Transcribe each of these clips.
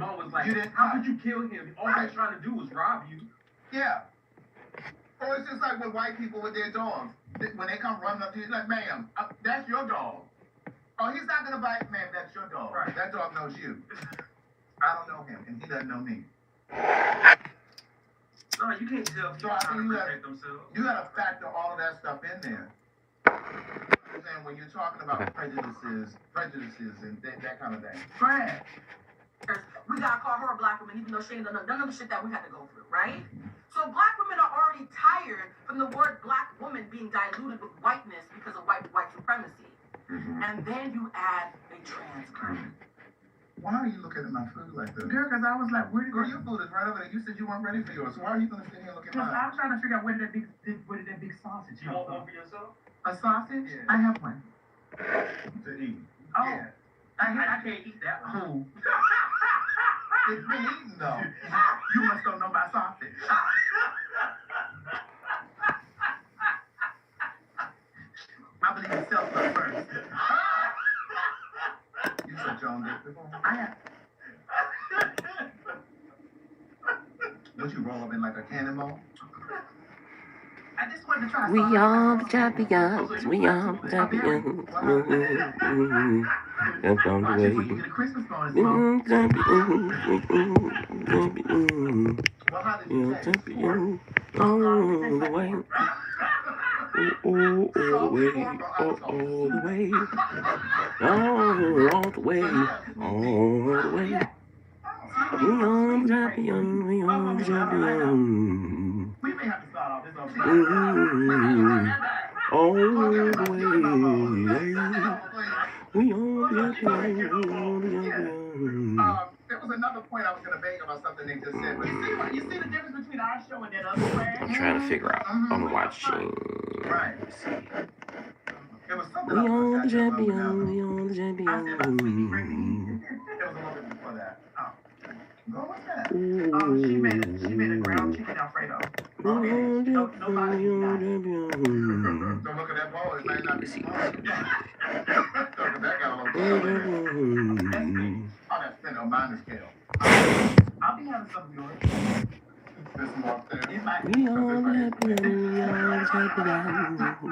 mom was like, how could you kill him? All he was trying to do was rob you. Yeah. Or it's just like with white people with their dogs. When they come running up to you, like, ma'am, that's your dog. Oh, he's not going to bite, ma'am, that's your dog. Right. That dog knows you. I don't know him, and he doesn't know me. No, you can't tell people how to protect themselves. You got to factor all of that stuff in there. And when you're talking about prejudices and that kind of thing. Right. We gotta call her a black woman, even though she ain't done none of the shit that we had to go through, right? So black women are already tired from the word black woman being diluted with whiteness because of white supremacy. And then you add a trans girl. Why are you looking at my food like this? Girl, because I was like, where did Girl, your food is right over there. You said you weren't ready for yours. So why are you going to sit here and look at mine? Because I'm trying to figure out where did that big sausage You want one for yourself? A sausage? Yeah. I have one. To eat. Oh. Yeah. I can't eat that one. Who? It's been eaten, though. You must don't know about sausage. I believe in self-love first. You said John did before? I have. Don't you roll up in like a cannonball? I just wanted to try We sausage. are the champions. We are the champions. Jump on the Watch way. it when you get a Christmas bonus, Mom. Well, how did you You're say? champion. All the way. Oh, all the way. Oh, all the way. All the way. All the way. We are the champion. We are the champion. We may have to start off this on All the way. We are the champion. There was another point I was going to make about something they just said. But You see the difference between our show and that other plan? I'm trying to figure out. I'm watching. right. There was something We else are the I said champion. about We are the I said about sweetie champion. There was a little bit before that. Oh. Go with that. She made a ground chicken Alfredo. We are the Nobody champion. Don't look at that ball. It might not be small. Look at that guy all over. Oh, that's been on minor scale. I'll be having some of yours. This one up there. It might We are the champion. We are the champion.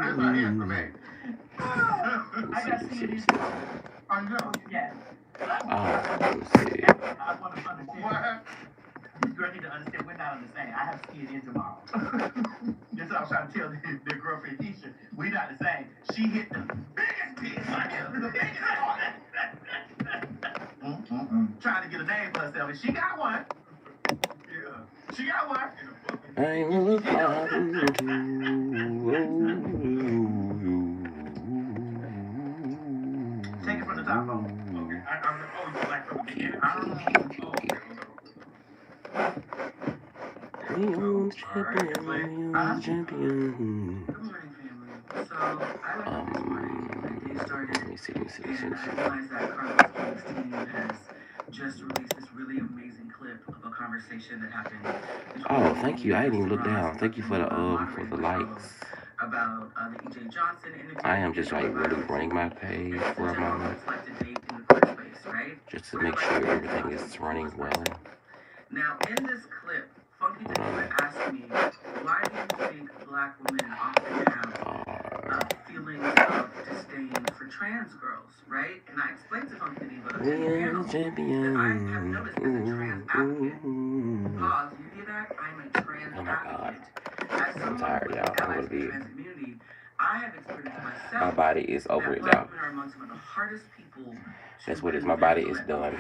It's not here for me. I got CDs. I know. Yes. Let's see. I want to understand. What? This girl need to understand we're not on the same. I have skin in tomorrow. That's what I was trying to tell their girlfriend Keisha. We're not the same. She hit the biggest piece right here. The biggest one. Trying to get a name for herself. And she got one. Yeah. She got one. I will find you. Take it from the top over. Okay. You like from the beginning? We are the champion. We are the champion. Good morning, family. So, I woke up this morning and they started, Let me see. and I realized that Carlos King's team has just released this really amazing clip of a conversation that happened between Oh, thank you. I didn't even look down. Thank you for the likes. about the E.J. Johnson interview. I am just like really running my page for a moment, Right? just to make sure everything is running well. Now, in this clip, Funky Diva asked me, why do you think black women often have feelings of disdain for trans girls, right? And I explained to Funky Diva We are the champion. that I have noticed as a trans advocate. Pause, you hear that? I'm a trans Oh my God. advocate. As someone tired, who y'all. I'm allies gonna with be. the trans community, I have experienced myself My body is over that it, black y'all. women are among some of the hardest people. That's what it is. My body is done.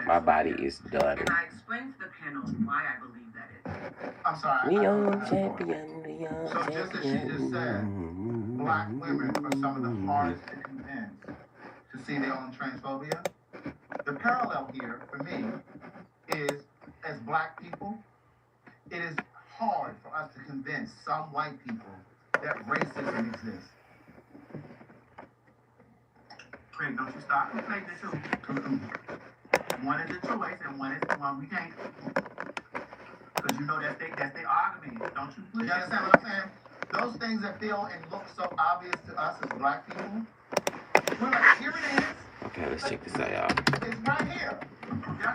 My body is done. And I explained to the panel why I believe that is. I'm sorry. We I are don't know. champion. We are So just as she just said, black women are some of the hardest to convince to see their own transphobia. The parallel here for me is, as black people, it is hard for us to convince some white people that racism exists. Craig, don't you stop conflating the two. One is a choice and one is one we can't. Because you know that's their argument. Don't you put You understand what I'm saying? Those things that feel and look so obvious to us as black people, we're like, here it is. Okay, let's check this out, y'all. It's right here. Y'all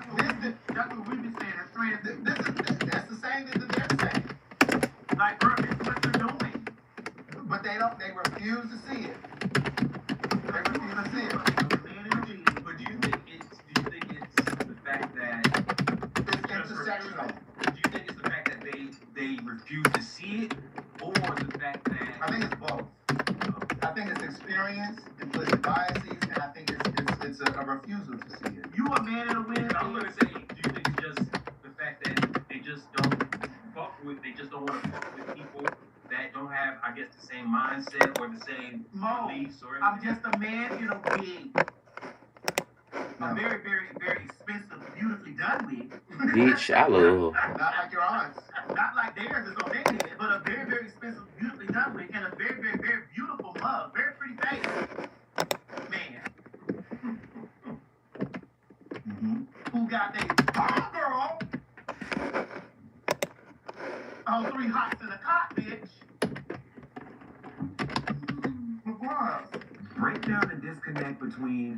have, I guess, the same mindset or the same beliefs or I'm just a man in a wig. A very, very, very expensive, beautifully done wig. Bitch, I love her. Not like your aunts. Not like theirs is on their head, but a very, very expensive, beautifully done wig and a very, very, very beautiful mug. Very pretty face. Man. Who got their girl? All 3 hots in a cot, bitch. break down the disconnect between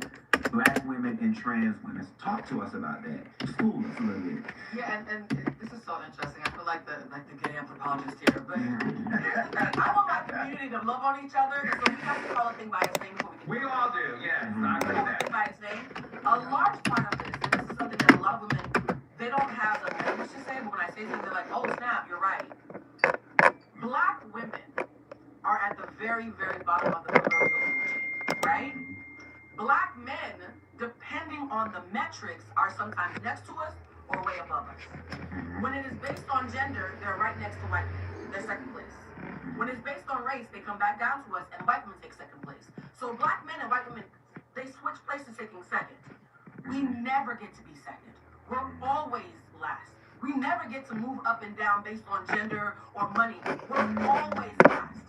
black women and trans women. Talk to us about that. School us a little bit. Yeah, and this is so interesting. I feel like the gay anthropologist here, but here's the thing. I want my community to love on each other, and so we have to call a thing by its name before we can. We all do, yes. I agree with that. By its name. A large part of this, and this is something that a lot of women, they don't have the language to say, but when I say something, they're like, oh snap, you're right. Black women are at the very, very bottom of the proverbial food chain, right? Black men, depending on the metrics, are sometimes next to us or way above us. When it is based on gender, they're right next to white men. They're second place. When it's based on race, they come back down to us and white women take second place. So black men and white women, they switch places taking second. We never get to be second. We're always last. We never get to move up and down based on gender or money. We're always last.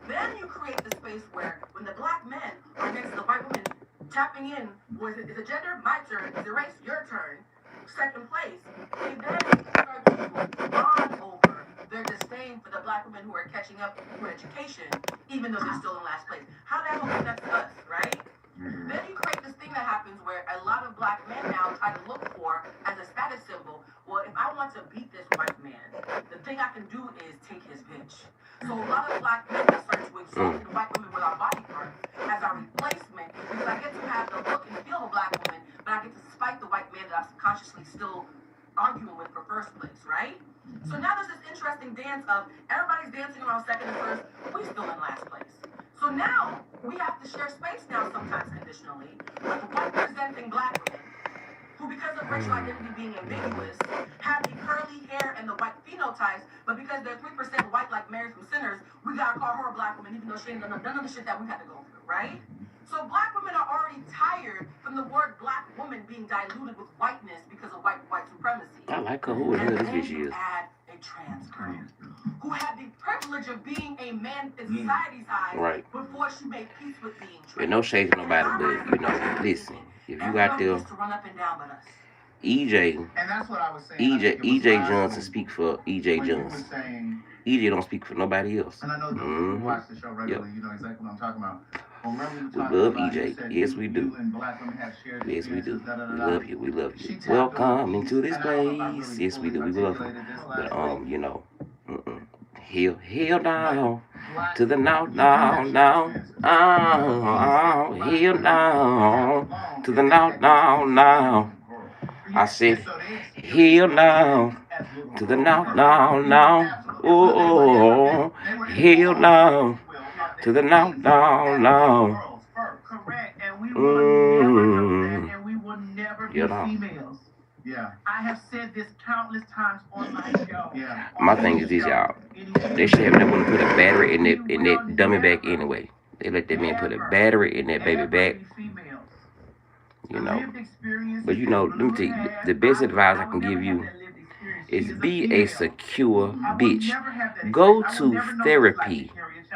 Then you create the space where when the black men are next to the white women tapping in, is it gender? My turn. Is it race? Your turn. Second place. They then start to bond over their disdain for the black women who are catching up for education, even though they're still in last place. How the hell is that to us, right? Then you create this thing that happens where a lot of black men now try to look for as a status symbol, well, if I want to beat this white man, the thing I can do is take his bitch. So a lot of black men start to exalt the white women with our body parts as our replacement, because I get to have the look and feel of a black woman, but I get to spite the white man that I'm subconsciously still arguing with for first place, right? So now there's this interesting dance of everybody's dancing around second and first, we still in last place. So now we have to share space now, sometimes conditionally, with white presenting black women who, because of racial identity being ambiguous, have the curly hair and the white phenotypes, but because they're 3% white like Mary from Sinners, we gotta call her a black woman even though she ain't done none of the shit that we had to go through, right? So black women are already tired from the word black woman being diluted with whiteness because of white supremacy. I like her. Who the hell this bitch is? Add a trans girl who had the privilege of being a man in society's eyes, right, before she made peace with being trans. And no shade to nobody, but you know, listen, if you got there, EJ, and that's what I was saying. EJ Johnson speak for EJ Johnson. EJ don't speak for nobody else. And I know you watch the show regularly, you know exactly what I'm talking about. We love EJ. Yes, we do. Yes, we do. We love you. We love you. Welcome into this place. Yes, we do. We love you. But you know, heel down to the now, heel down to the now. I said, heel down to the now. Oh, heel down to the now. Correct, and we will never know that, and we will never be females. Yeah. I have said this countless times on my show. Yeah. My thing is this, y'all. They should have never put a battery in that dummy back anyway. They let that man put a battery in that baby back. You know. But you know, let me tell you, the best advice I can give you is be a secure bitch. Go to therapy.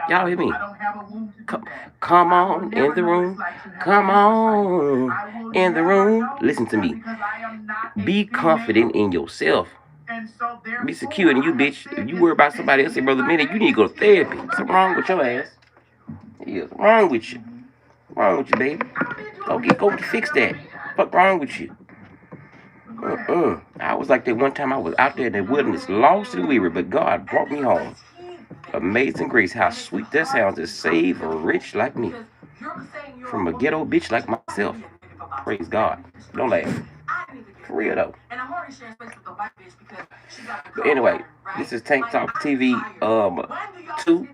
Y'all hear me? Come on in the room. Come on in the room. Listen to me. Be confident in yourself. Be secure in you, bitch. If you worry about somebody else, say, brother, minute, you need to go to therapy. Something wrong with your ass. Yeah, what's wrong with you? What's wrong with you, baby? Go to fix that. What's wrong with you? I was like that one time. I was out there in the wilderness, lost and weary, but God brought me home. Amazing grace, how sweet that sounds to save a rich like me from a ghetto bitch like myself. Praise God. Don't laugh. For real though. But anyway, this is Tank Talk TV 2.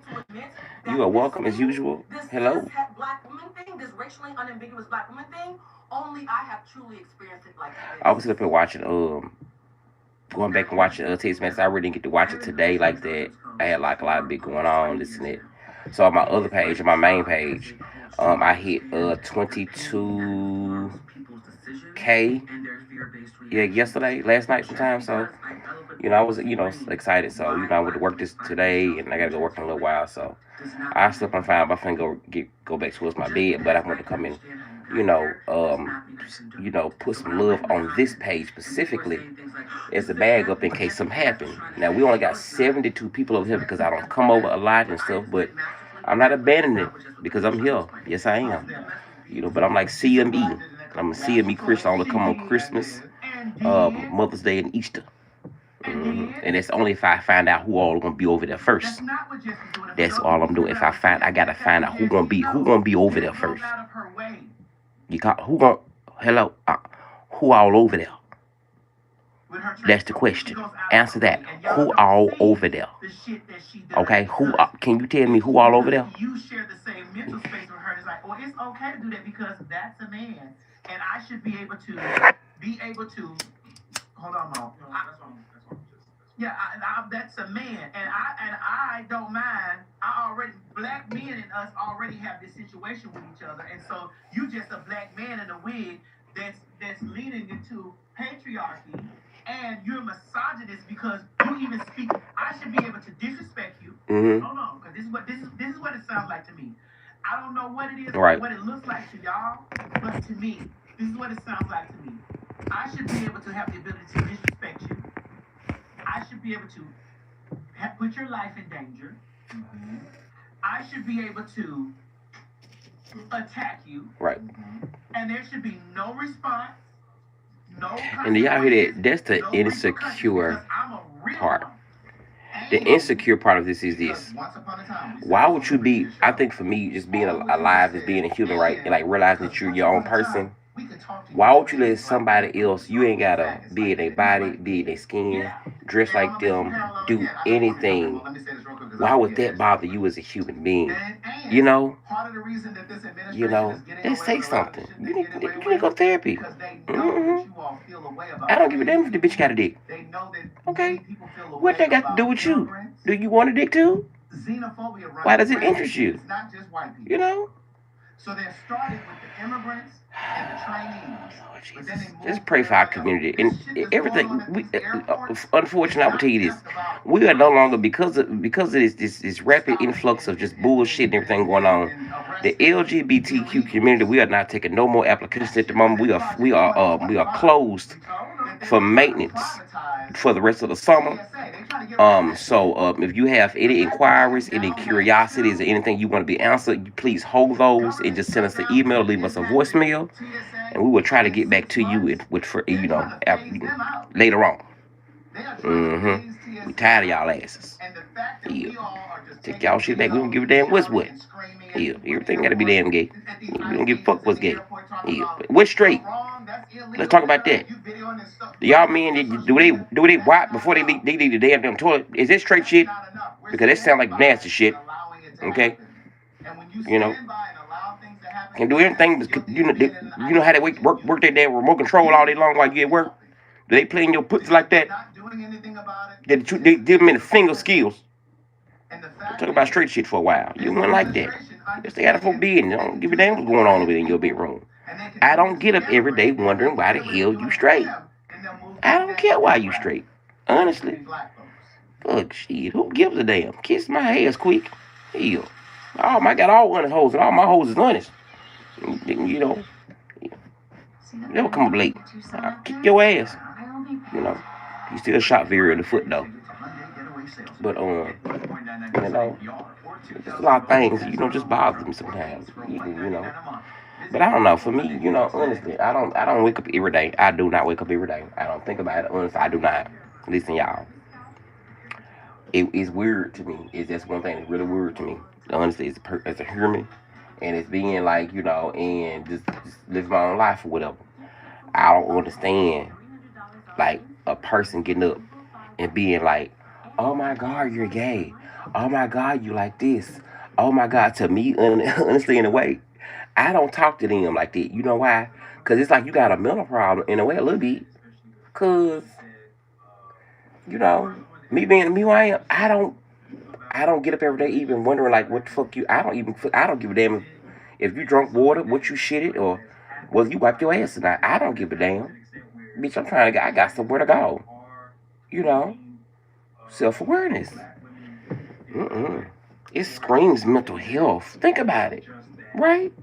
You are welcome as usual. Hello. This black woman thing, this racially unambiguous black woman thing, only I have truly experienced it like this. I was up here watching going back and watching Taste Mess. I really didn't get to watch it today like that. I had like a lot of bit going on, this and that. So on my other page, on my main page, I hit 22K, yeah, last night sometime. So I was excited. So I went to work this today, and I gotta go work in a little while. So I slept on fine. My friend go back towards my bed, but I want to come in, put some love on this page specifically as a bag up in case something happened. Now we only got 72 people over here because I don't come over a lot and stuff, but I'm not abandoning it because I'm here. Yes, I am. But I'm like CME. I'm a CME Christian. I only come on Christmas, Mother's Day, and Easter. And it's only if I find out who all gonna be over there first. That's all I'm doing. If I gotta find out who gonna be over there first. Hello, who all over there? That's the question. Answer that. Who all over there? Okay, can you tell me who all over there? You share the same mental space with her. It's like, well, it's okay to do that because that's a man, and I should be able to Hold on, Mom. Yeah, that's a man, and I don't mind. Black men and us already have this situation with each other, and so you just a black man in a wig that's leaning into patriarchy, and you're misogynist because you even speak. I should be able to disrespect you. Hold on, because this is what it sounds like to me. I don't know what it is, right, what it looks like to y'all, but to me, this is what it sounds like to me. I should be able to have the ability to disrespect you. I should be able to put your life in danger. I should be able to attack you. Right. And there should be no response. No. And y'all hear that? That's the insecure part. The insecure part of this is this. Why would you be? I think for me, just being alive is being a human, right? And like realizing that you're your own person. Why would you let somebody else, you ain't gotta be in their body, be in their skin, dress like them, do anything? Why would that bother you as a human being? Let's say something. You need to go to therapy. I don't give a damn if the bitch got a dick. Okay? What that got to do with you? Do you want a dick too? Why does it interest you? So they're starting with the immigrants and the trainees. Just pray for our community and everything. Unfortunately, I will tell you this: we are no longer because of this rapid influx of just bullshit and everything going on. The LGBTQ community, we are not taking no more applications at the moment. We are closed for maintenance for the rest of the summer. So if you have any inquiries, any curiosities, or anything you want to be answered, please hold those and just send us an email, leave us a voicemail, and we will try to get back to you later on. We tired of y'all asses. Yeah. Take y'all shit back. We don't give a damn what's what. Yeah. Everything gotta be damn gay. We don't give a fuck what's gay. Yeah. What's straight? Let's talk about that. Y'all men, do they wipe before they leave the damn toilet? Is this straight shit? Because that sound like nasty shit. Okay? Can do anything. You know how they work their damn remote control all day long while you at work? Do they play in your pussy like that? They give them in the finger skills. Talk about straight shit for a while. You wouldn't like that. Just stay out of for business. Don't give a damn what's going on over in your bedroom. I don't get up every day wondering why the hell you straight. I don't care why you straight. Honestly. Fuck shit. Who gives a damn? Kiss my ass quick. Hell. I got all honest hoes, and all my hoes is honest. Never come up late. I'll kick your ass. You still shot Vera in the foot though. But there's a lot of things just bother me sometimes. But I don't know. For me, honestly, I don't wake up every day. I do not wake up every day. I don't think about it. Honestly, I do not. Listen, y'all. It's weird to me. It's just one thing that's really weird to me. Honestly, as a human, and it's being like, and just live my own life or whatever. I don't understand, like, a person getting up and being like, oh my God, you're gay. Oh my God, you like this. Oh my God, to me, honestly, in a way, I don't talk to them like that. You know why? Because it's like you got a mental problem in a way, a little bit. Because, me being me who I am, I don't get up every day even wondering like what the fuck you. I don't give a damn if you drunk water, what you shitted, or whether you wiped your ass or not. I don't give a damn. Bitch, I got somewhere to go. You know, self-awareness. It screams mental health. Think about it, right?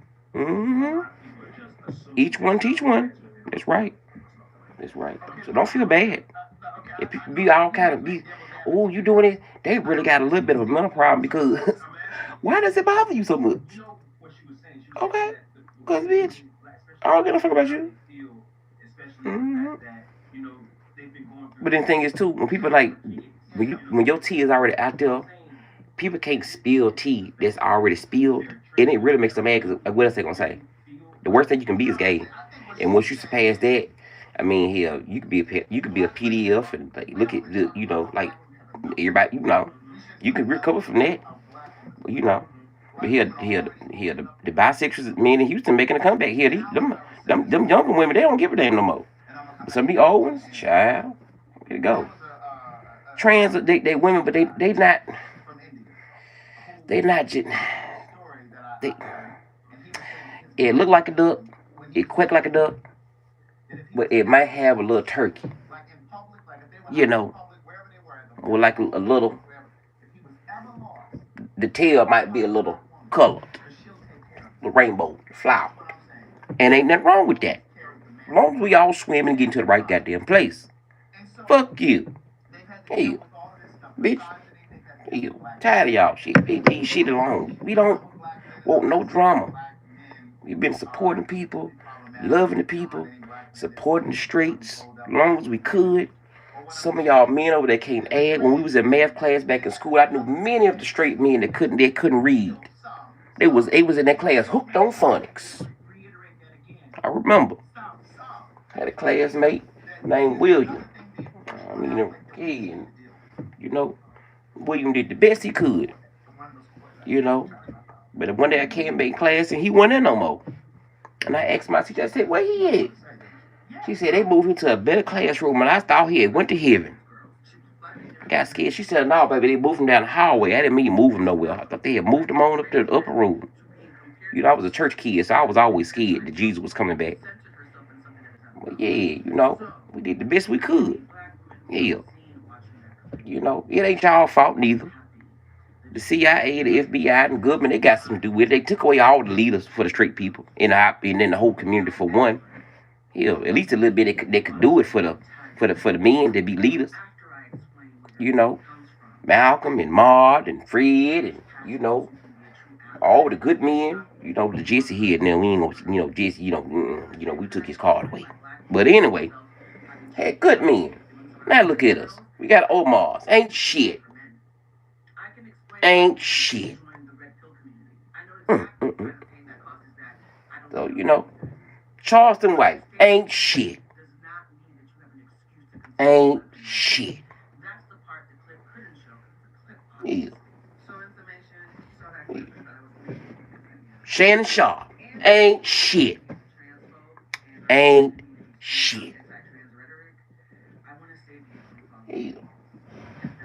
Each one teach one. That's right. That's right. So don't feel bad. If people be all kind of be, oh, you doing it? They really got a little bit of a mental problem because why does it bother you so much? Okay, cause bitch, I don't give a fuck about you. But then the thing is too, when people like when your tea is already out there, people can't spill tea that's already spilled, and it really makes them mad. Cause what else they gonna say? The worst thing you can be is gay, and once you surpass that, I mean, hell, you could be a PDF and like, look at the, like everybody, you can recover from that, you know. But here, the bisexuals men in Houston making a comeback here. Them younger women, they don't give a damn no more. But some of the old ones, child, here you go. Trans, they women, but they not just they. It look like a duck, it quack like a duck, but it might have a little turkey, or like a little. The tail might be a little colored, the rainbow, the flower, and ain't nothing wrong with that. As long as we all swim and get into the right goddamn place. Fuck you. Hey, bitch. Hey, tired of y'all shit. Leave these shit alone. We don't want no drama. We've been supporting people, loving the people, supporting the streets as long as we could. Some of y'all men over there can't add. When we was in math class back in school, I knew many of the straight men that couldn't read. They was in that class hooked on phonics. I remember. Had a classmate named William. William did the best he could. But one day I came back in class and he wasn't in no more. And I asked my teacher, I said, where he at? She said they moved him to a better classroom, and I thought he had went to heaven. I got scared. She said, no, baby, they moved him down the hallway. I didn't mean move him nowhere. I thought they had moved him on up to the upper room. I was a church kid, so I was always scared that Jesus was coming back. But yeah, we did the best we could. Yeah. It ain't y'all fault neither. The CIA, the FBI, and the government, they got something to do with it. They took away all the leaders for the straight people and then the whole community for one. At least a little bit they could do it for the men to be leaders. Malcolm and Maud and Fred and all the good men. The Jesse here now we ain't gonna, Jesse, we took his card away. But anyway, had good men. Now look at us. We got Omars. Ain't shit. Ain't shit. So, Charleston White ain't shit. Ain't shit. Yeah. Shannon Sharp ain't shit. Ain't shit. Yeah.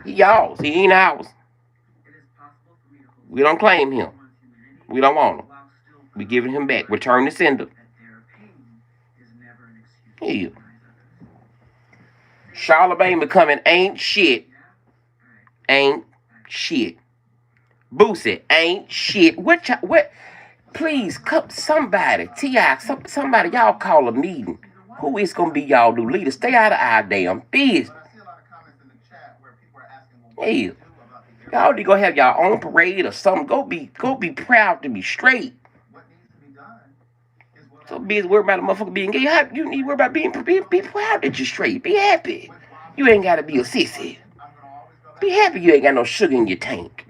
Y'all's. He ain't ours. We don't claim him. We don't want him. We giving him back. Return the sender. Yeah. Charlemagne becoming ain't shit. Ain't shit. Boosie ain't shit. What? Please, come, somebody. T.I., somebody, y'all call a meeting. Who is gonna be y'all new leader? Stay out of our damn business. Yeah. Y'all need to go have y'all own parade or something. Go be proud to be straight. So busy worried about a motherfucker being gay. You need to worry about being proud that you're straight. Be happy. You ain't gotta be a sissy. Be happy you ain't got no sugar in your tank.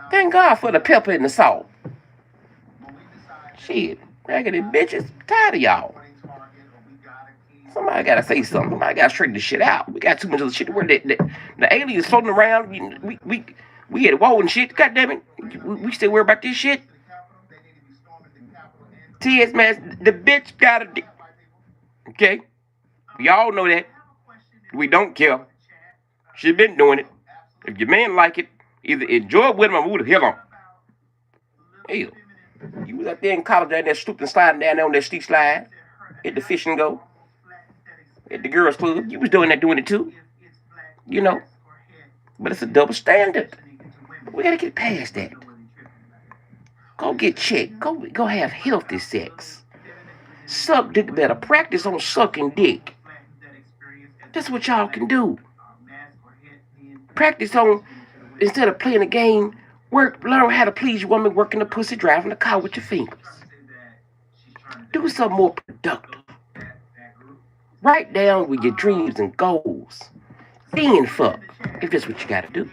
Thank God for the pepper and the salt. Shit, raggedy bitches, tired of y'all. Somebody gotta say something. Somebody gotta straighten this shit out. We got too much of the shit where the aliens floating around. We at war and shit. God damn it, we still worry about this shit. T.S. man, the bitch got a. Okay, y'all know that. We don't care. She been doing it. If your man like it, Either enjoy it with them or move the hell on. Hell, you was up there in college down there stooping, sliding down there on that steep slide at the fish and go at the girls' club. You was doing it too, you know. But it's a double standard. We gotta get past that. Go get checked. Go have healthy sex. Suck dick better. Practice on sucking dick. That's what y'all can do. Practice on, instead of playing a game, learn how to please your woman, working the pussy, driving the car with your fingers. Do something more productive. Write down with your dreams and goals. Then fuck, if that's what you gotta do.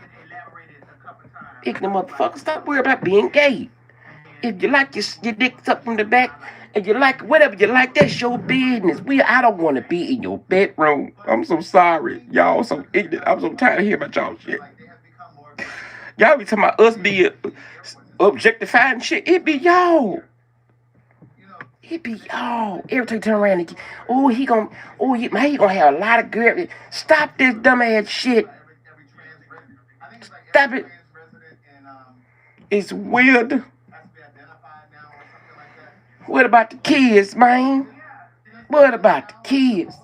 Ignorant motherfucker, stop worrying about being gay. If you like your dick sucked from the back, and you like whatever you like, that's your business. I don't want to be in your bedroom. I'm so sorry, y'all. So ignorant. I'm so tired of hearing about y'all shit. Y'all be talking about us being objectifying shit. It be y'all. It be y'all. Every time you turn around and he gonna have a lot of girls. Stop this dumbass shit. Stop it. It's weird. What about the kids, man? What about the kids?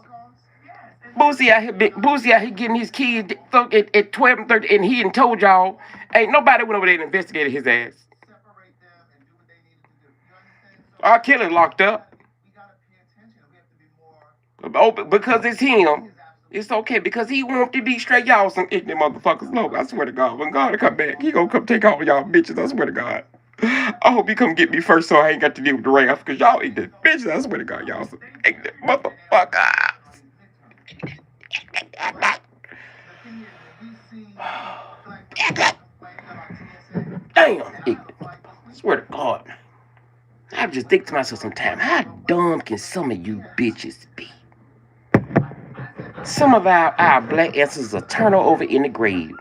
Boosie out here getting his kids at 12 and 13, and he done told y'all, ain't nobody went over there and investigated his ass. R. Kelly locked up. Oh, because it's him. It's okay, because he want to be straight. Y'all some ignorant motherfuckers. No, I swear to God, when God come back, he gonna come take all of y'all bitches. I swear to God. I hope he come get me first so I ain't got to deal with the wrath, because y'all ignorant bitches. I swear to God, y'all some ignorant motherfuckers. Damn, ignorant. I swear to God. I just think to myself sometimes, how dumb can some of you bitches be? Some of our black ancestors are turned over in the grave.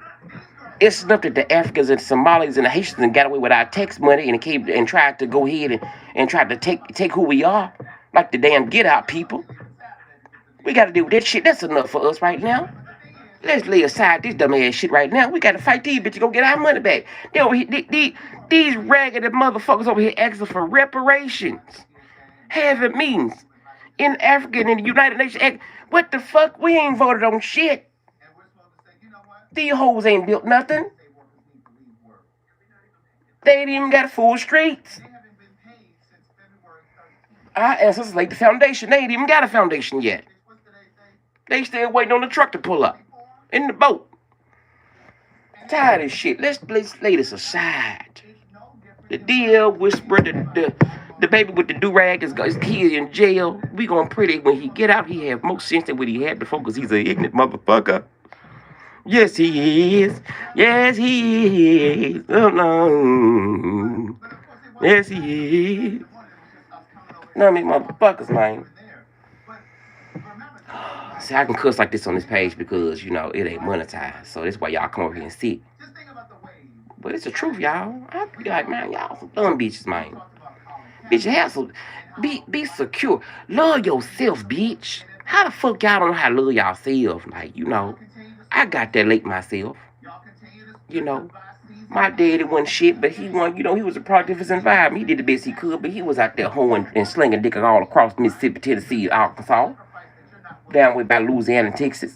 It's enough that the Africans and Somalis and the Haitians got away with our tax money and tried to go ahead and tried to take who we are, like the damn get out people. We got to deal with that shit. That's enough for us right now. Let's lay aside this dumb ass shit right now. We got to fight these bitches, go get our money back. They over here, these raggedy motherfuckers over here asking for reparations, having means in Africa and in the United Nations. What the fuck? We ain't voted on shit. These hoes ain't built nothing. They ain't even got full streets. Our ancestors laid the foundation. They ain't even got a foundation yet. They still waiting on the truck to pull up in the boat. Tired of shit. Let's lay this aside. The DL whisper, the baby with the do-rag is he in jail. We gonna pray that when he get out, he have more sense than what he had before, because he's an ignorant motherfucker. Yes, he is. Yes, he is. Oh, no. Yes, he is. No, I mean, motherfuckers, man. See, I can cuss like this on this page because, you know, it ain't monetized. So that's why y'all come over here and sit. But it's the truth, y'all. I be like, man, y'all some dumb bitches, man. Bitch, have some. Be secure. Love yourself, bitch. How the fuck y'all don't know how to love yourself? Like, you know, I got that late myself. You know, my daddy wasn't shit, but he wasn't, you know, he was a product of his environment. He did the best he could, but he was out there hoeing and slinging dick all across Mississippi, Tennessee, Arkansas, down way by Louisiana and Texas.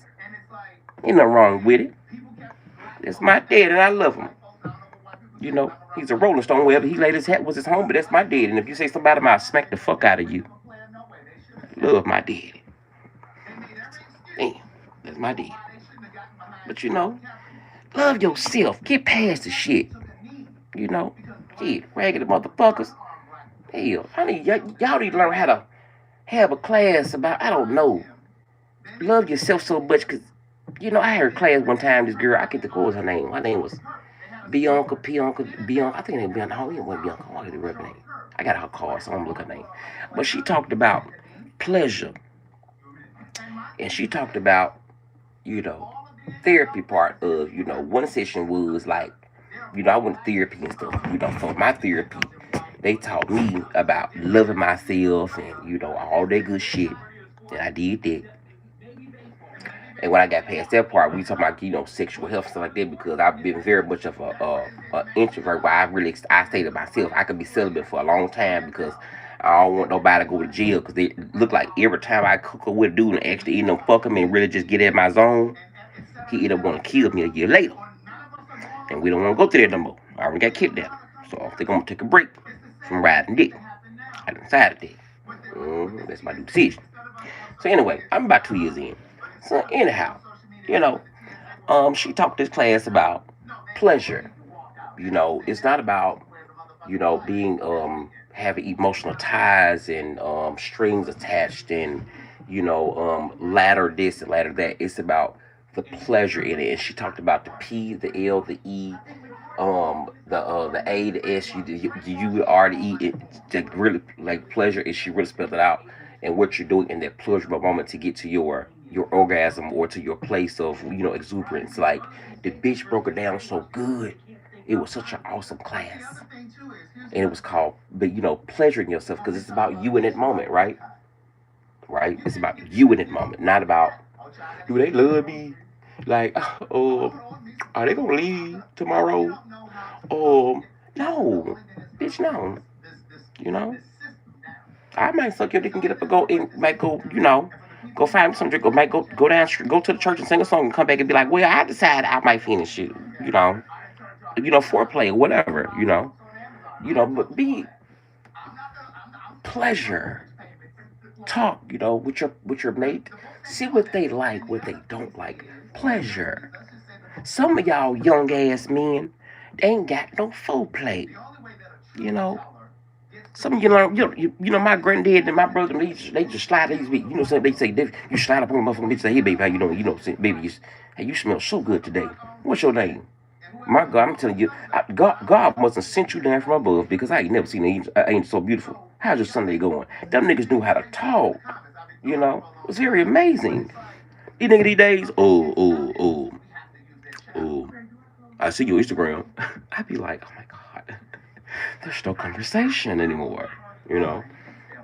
Ain't nothing wrong with it. That's my dad, and I love him. You know, he's a rolling stone. Wherever he laid his hat was his home, but that's my dad. And if you say something about him, I'll smack the fuck out of you. Love my daddy. Damn, that's my daddy. But you know, love yourself. Get past the shit. You know, shit, raggedy motherfuckers. Hell, y'all need to learn how to have a class about, I don't know, love yourself so much, because, you know, I heard class one time, this girl, I can't think what was her name. Her name was Bianca, I think her name Bianca. No, it wasn't Bianca. I don't know her name. I got her card, so I'm gonna look her name. But she talked about pleasure. And she talked about, you know, therapy part of, you know, one session was like, you know, I went to therapy and stuff. You know, for my therapy, they taught me about loving myself and, you know, all that good shit. And I did that. And when I got past that part, we talking about, you know, sexual health and stuff like that, because I've been very much of a introvert, where I stay to myself. I could be celibate for a long time because I don't want nobody to go to jail, because they look like every time I cook up with a dude and actually end up fucking me and really just get in my zone, he end up want to kill me a year later. And we don't want to go through that no more. I already got kidnapped. So I think I'm going to take a break from riding dick. I decided that. That's my new decision. So anyway, I'm about 2 years in. So anyhow, you know, she talked this class about pleasure. You know, it's not about, you know, being having emotional ties and strings attached and, you know, ladder this and ladder that. It's about the pleasure in it. And she talked about the P, the L, the E, the A, the S, the U, the R, the E. It really, like, pleasure is, she really spelled it out, and what you're doing in that pleasurable moment to get to your orgasm, or to your place of, you know, exuberance. Like, the bitch broke it down so good. It was such an awesome class, and it was called, but, you know, pleasuring yourself, because it's about you in that moment, right? Right? It's about you in that moment, not about, do they love me? Like, are they gonna leave tomorrow? No, bitch, no. You know, I might suck your dick and get up and go, and might go, you know, go find some drink, or might go down, go to the church and sing a song, and come back and be like, well, I decided I might finish it, you know, foreplay or whatever, you know, but be pleasure. Talk, you know, with your mate. See what they like, what they don't like. Pleasure. Some of y'all young ass men, they ain't got no foreplay. You know, some of you know, my granddad and my brother, they just slide these, you know, so they say, you slide up on a motherfucking bitch, say, hey baby, how you know, say, baby, hey, you smell so good today. What's your name? My God, I'm telling you, God must have sent you down from above, because I ain't never seen an angel so beautiful. How's your Sunday going? Them niggas knew how to talk. You know, it was very amazing. These niggas these days, I see your Instagram. I be like, oh my God, there's no conversation anymore. You know,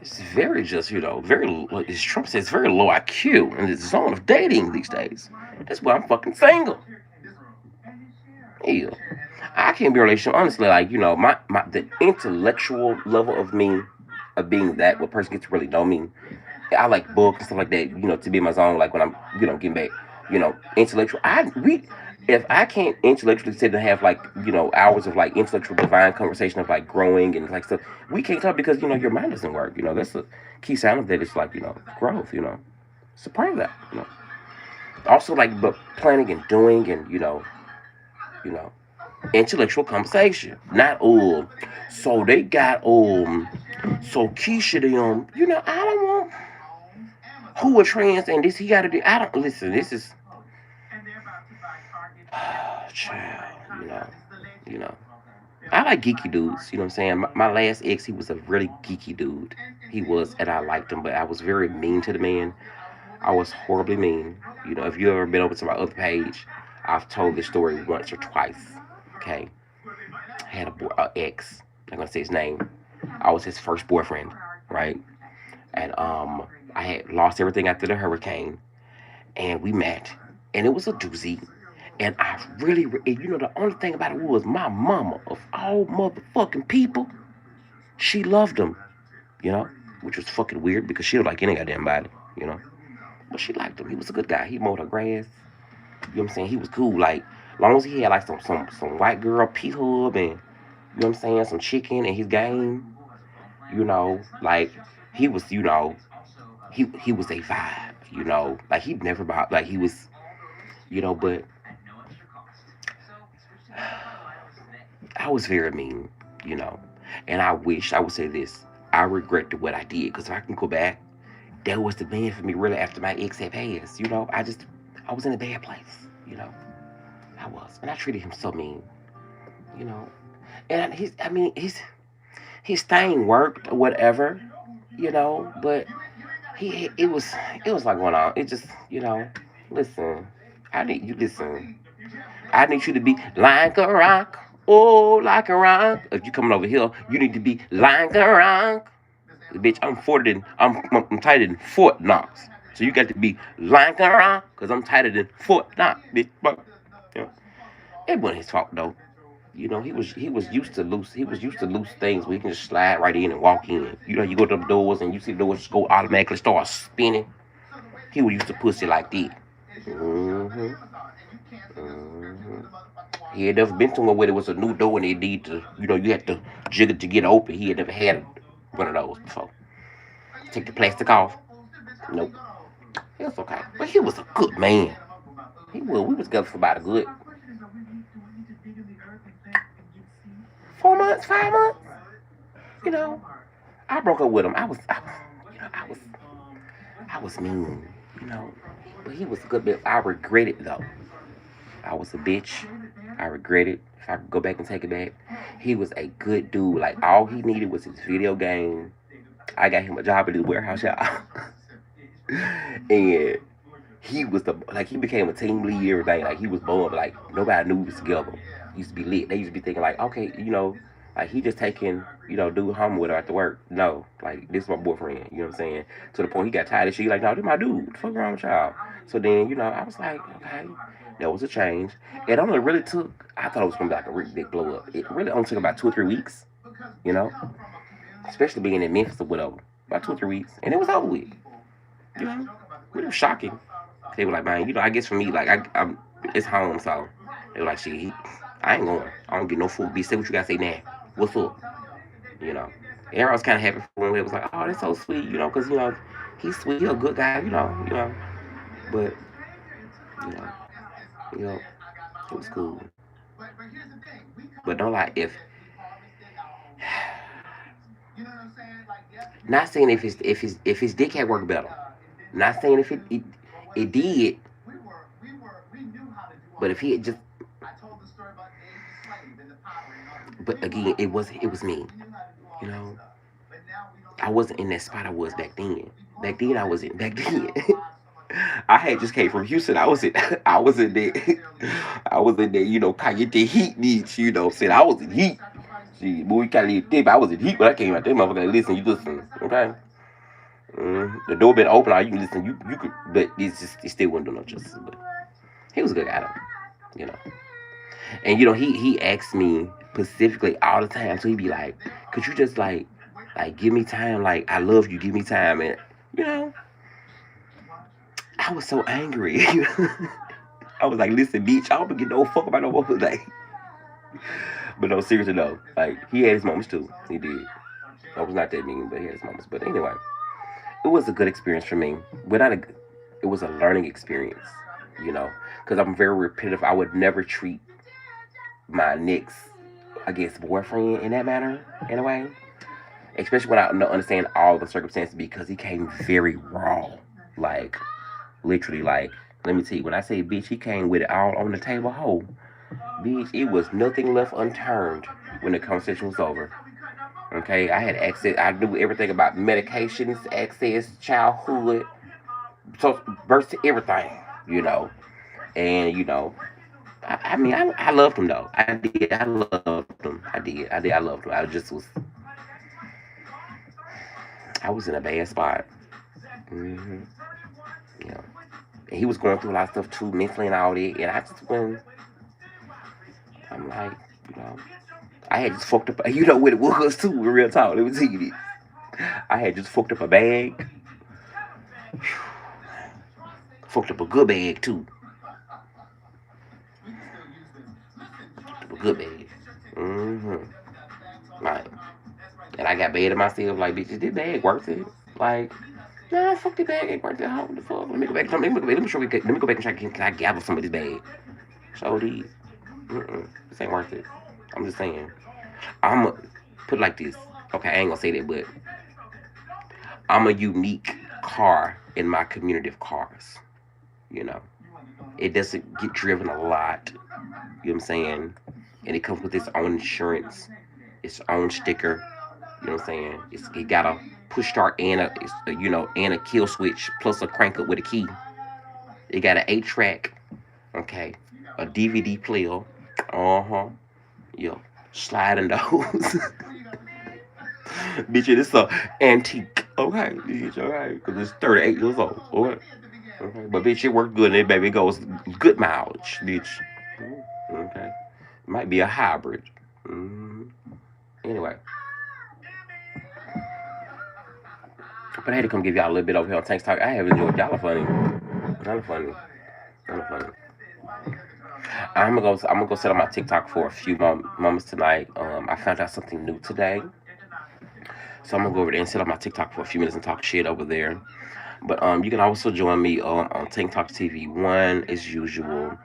it's very just, you know, very, as Trump says, very low IQ in the zone of dating these days. That's why I'm fucking single. Yeah. I can't be in a relationship, honestly. Like, you know, the intellectual level of me, of being that, what person gets to really know me. I like books and stuff like that, you know, to be in my zone. Like, when I'm, you know, getting back, you know, intellectual. If I can't intellectually sit and have, like, you know, hours of, like, intellectual divine conversation of, like, growing and, like, stuff, we can't talk, because, you know, your mind doesn't work. You know, that's the key sign of that. It's like, you know, growth. You know, it's a part of that. You know, also, like, but planning and doing, and, you know, intellectual conversation. Not, so they got, so Keisha, them, you know, I don't want, who are trans and this, he got to do, I don't, listen, this is, child, you know, I like geeky dudes, you know what I'm saying? My last ex, he was a really geeky dude. He was, and I liked him, but I was very mean to the man. I was horribly mean. You know, if you ever been over to my other page, I've told this story once or twice. Okay, I had a ex. I'm gonna say his name. I was his first boyfriend, right? And I had lost everything after the hurricane, and we met, and it was a doozy. And I really, and you know, the only thing about it was, my mama, of all motherfucking people, she loved him, you know, which was fucking weird, because she don't like any goddamn body, you know. But she liked him. He was a good guy. He mowed her grass. You know what I'm saying? He was cool. Like, as long as he had, like, some white girl P-Hub, and, you know what I'm saying, some chicken in his game, you know, like, he was, you know, he was a vibe, you know. Like, he'd never bought, like, he was, you know, but I was very mean, you know. And I would say this, I regret what I did, because if I can go back, that was the man for me, really, after my ex had passed, you know. I was in a bad place, you know. I was. And I treated him so mean, you know. And his thing worked or whatever, you know, but it was like going on. It just, you know, listen, I need you to be like a rock, oh, like a rock. If you coming over here, you need to be like a rock. Bitch, I'm tighter than Fort Knox. So you got to be lying around because I'm tighter than Fort Knox, bitch. But, you know, it wasn't his fault though. You know, he was used to loose things where he can just slide right in and walk in. You know, you go to the doors and you see the doors just go automatically start spinning. He was used to pussy like that. Mm-hmm. Mm-hmm. He had never been to one where there was a new door and they need to, you know, you had to jiggle to get open. He had never had one of those before. Take the plastic off. Nope. It was okay. But he was a good man. He was. We was together for about a good 4 months, 5 months. You know, I broke up with him. I was mean. You know, but he was a good bit. I regret it though. I was a bitch. I regret it. If I could go back and take it back, he was a good dude. Like all he needed was his video game. I got him a job at his warehouse shop, and he was he became a team lead every day. Like he was bummed. Like nobody knew we was together. He used to be lit. They used to be thinking like, okay, you know, like he just taking, you know, dude home with her after work. No, like this is my boyfriend. You know what I'm saying? To the point he got tired of shit. He like, no, this my dude. What the fuck wrong with y'all? So then, you know, I was like, okay, there was a change. It only really took. I thought it was gonna be like a really big blow up. It really only took about 2 or 3 weeks. You know, especially being in Memphis or whatever. About 2 or 3 weeks, and it was over with. You know, it was shocking. They were like, man, you know, I guess for me, like, I'm it's home, so they were like, shit, I ain't going. I don't get no food. Be say what you gotta say now. What's up? You know, and I was kind of happy for him. It was like, oh, that's so sweet, you know, because you know, he's sweet, he's a good guy, you know, but you know, it was cool. But don't like not saying if his dick had worked better. Not saying if it did, but if he had just, but again, it was me. You know, I wasn't in that spot I was back then. Back then I was in. Back then, I had just came from Houston. I was in there. I was in there. You know, Cayenne heat needs. You know, said I was in heat. See, boy, you can't leave thick, but I was in heat when I came out there. Motherfucker, listen, you listen, okay? The door been open, you can listen. You could, but it still wouldn't do no justice. But he was a good guy, though, you know. And you know, he asked me specifically all the time. So he'd be like, "Could you just like give me time? Like I love you, give me time." And you know, I was so angry. I was like, "Listen, bitch, I don't get no fuck about no woman." Like, but no, seriously though, like he had his moments too. He did. I was not that mean, but he had his moments. But anyway, it was a good experience for me. It was a learning experience, you know, because I'm very repetitive. I would never treat my next, I guess, boyfriend in that manner, in a way. Especially when I don't understand all the circumstances, because he came very raw. Like, literally, like, let me tell you, when I say bitch, he came with it all on the table whole. Bitch, it was nothing left unturned when the conversation was over. Okay, I had access, I knew everything about medications, access, childhood, so birth to everything, you know. And, you know, I mean, I loved him though. I did. I loved him. I loved him. I was in a bad spot. Mm-hmm. Yeah. And he was going through a lot of stuff too, mentally and all that. And I just went, I'm like, you know, I had just fucked up. You know what it was too, in real talk. Let me tell you this. I had just fucked up a bag. Fucked up a good bag too. A good bag. Mm-hmm. Like, and I got bad at myself. Like, bitch, is this bag worth it? Like, nah, fuck this bag ain't worth it. How the fuck? Let me go back. Let me go back and try. Can I gather some of this bag? So these. This ain't worth it. I'm just saying. I'm a put it like this. Okay, I ain't gonna say that, but I'm a unique car in my community of cars. You know, it doesn't get driven a lot. You know what I'm saying? And it comes with its own insurance, its own sticker. You know what I'm saying? It got a push start and a kill switch plus a crank up with a key. It got an 8-track, okay, a DVD player. Yeah, sliding those. Bitch, it's a antique Okay, bitch, alright. Because it's 38 years old. Okay. Okay. But bitch, it worked good and it baby goes good mileage, bitch. Okay. Might be a hybrid. Anyway. But I had to come give y'all a little bit over here on Tanks Talk. I have enjoyed y'all are funny. Y'all are funny. Y'all are funny. I'm gonna go set up my TikTok for a few moments tonight. I found out something new today. So I'm gonna go over there and set up my TikTok for a few minutes and talk shit over there. But you can also join me on Tank Talk TV 1 as usual.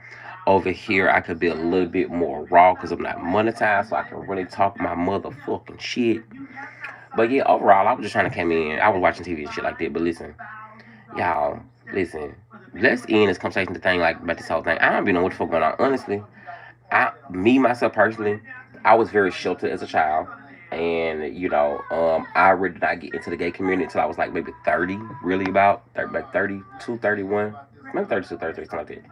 Over here, I could be a little bit more raw because I'm not monetized, so I can really talk my motherfucking shit. But yeah, overall, I was just trying to come in. I was watching TV and shit like that. But listen, y'all, listen. Let's end this conversation the thing like about this whole thing. I don't even know what the fuck going on. Honestly, myself personally, I was very sheltered as a child. And I really did not get into the gay community until I was like maybe 30, really about 30, like 32, 31, maybe 32, 33, something like that.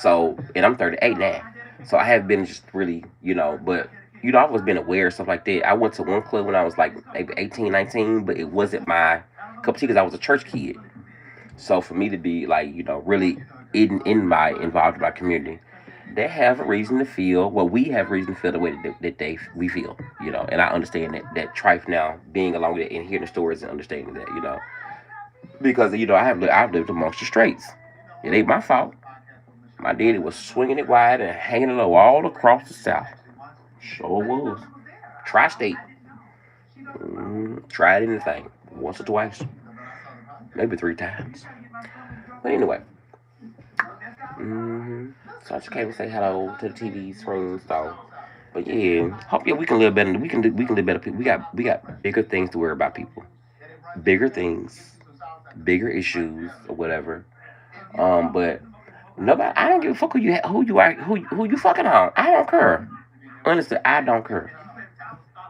So, and I'm 38 now. So I have been just really, but I've always been aware of stuff like that. I went to one club when I was like maybe 18, 19, but it wasn't my cup of tea because I was a church kid. So for me to be like, really involved in my community, they have a reason to feel. Well, we have reason to feel the way that we feel, And I understand that trife now, being along with it and hearing the stories and understanding that, because I've lived amongst the straights. It ain't my fault. My daddy was swinging it wide and hanging it low all across the South. Sure was. Tri-state. Tried anything once or twice, maybe 3 times. But anyway. So I just came to say hello to the TV screen. So, but yeah, hope we can live better. We can live better. People, we got bigger things to worry about. People, bigger things, bigger issues or whatever. But nobody. I don't give a fuck who you are, who you fucking on. I don't care. Honestly, I don't care.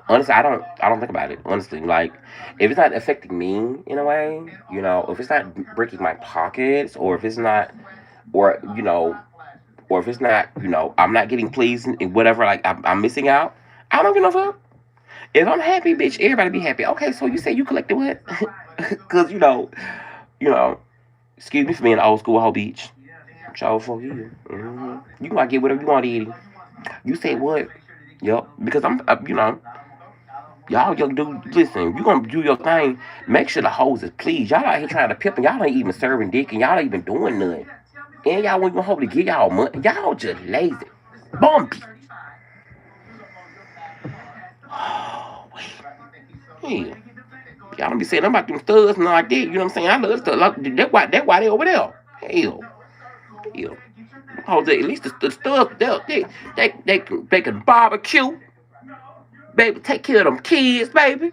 Honestly, I don't think about it. Honestly, like if it's not affecting me in a way, if it's not breaking my pockets, or if it's not, or or if it's not, I'm not getting pleased and whatever, like I'm missing out. I don't give no fuck. If I'm happy, bitch, everybody be happy. Okay, so you say you collected what? Cause you know, excuse me for being old school hoe bitch. Show for you. You might get whatever you want, Eddie. You say what? Yup. Because I'm, y'all young dude, listen, you gonna do your thing. Make sure the hoes is pleased. Y'all out here trying to pimp and y'all ain't even serving dick and y'all ain't even doing nothing. And y'all won't even hope to get y'all money. Y'all just lazy. Bumpy. Oh, wait. Yeah. Y'all don't be saying I'm about them studs and all like that. You know what I'm saying? I love studs. Like, that's why they over there. Hell. Hell. Oh, at least the studs, they can barbecue. Baby, take care of them kids, baby.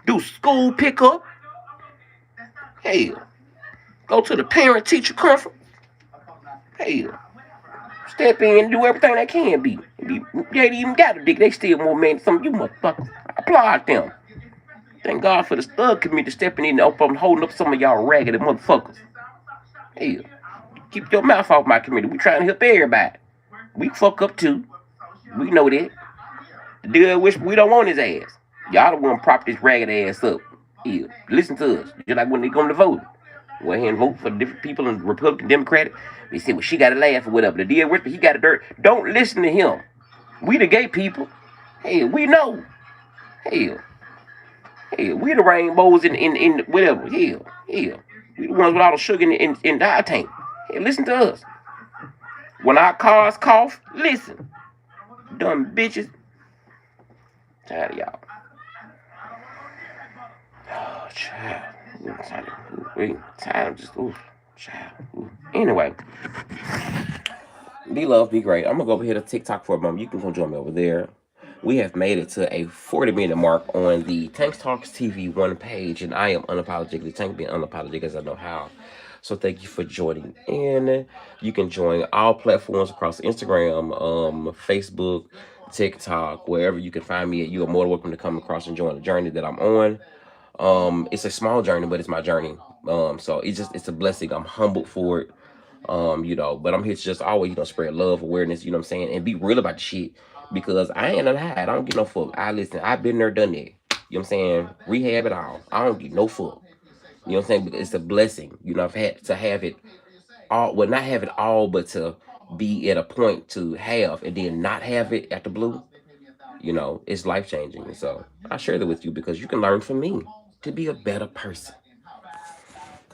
Do school pickup. Hell. Go to the parent-teacher conference. Hell. Step in and do everything they can be. They ain't even got a dick. They still more men than some of you motherfuckers. I applaud them. Thank God for the stud community stepping in and holding up some of y'all raggedy motherfuckers. Hell. Keep your mouth off my community. We trying to help everybody. We fuck up too. We know that. The dude wish we don't want his ass. Y'all the one prop this ragged ass up. Yeah. Listen to us. Just like when they come to vote. Go ahead and vote for the different people in Republican, Democratic. They say, well, she got to laugh or whatever. The deal with he got a dirt. Don't listen to him. We the gay people. Hey, we know. Hell. Hell, we the rainbows in whatever. Hell. Hell. We the ones with all the sugar in dye tank. Hey, listen to us. When our cars cough, listen. Dumb bitches. Tired of y'all. Oh, child. Tired of just, child. Anyway. Be love, be great. I'm going to go over here to TikTok for a moment. You can come join me over there. We have made it to a 40-minute mark on the Tank Talks TV 1 page, and I am unapologetically Tank, being unapologetic as I know how. So thank you for joining in. You can join all platforms across Instagram, Facebook, TikTok, wherever you can find me. You are more than welcome to come across and join the journey that I'm on. It's a small journey, but it's my journey. So it's a blessing. I'm humbled for it. But I'm here to just always, spread love, awareness, you know what I'm saying, and be real about the shit. Because I ain't gonna hide. I don't get no fuck. Listen, I've been there, done that. You know what I'm saying? Rehab it all. I don't get no fuck. You know what I'm saying? But it's a blessing. You know, I've had to have it all. Well, not have it all, but to be at a point to have and then not have it at the blue. You know, it's life changing. And so I share that with you because you can learn from me to be a better person.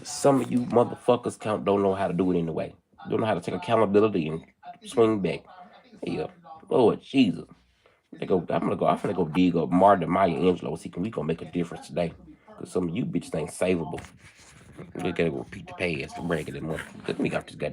Some of you motherfuckers don't know how to do it anyway. Don't know how to take accountability and swing back. Yeah, Lord Jesus. I'm gonna go dig up Martin Maya Angelou. See, we gonna make a difference today. Cause some of you bitches ain't savable. We gotta go repeat the past to brag it in money. Let me got this goddamn.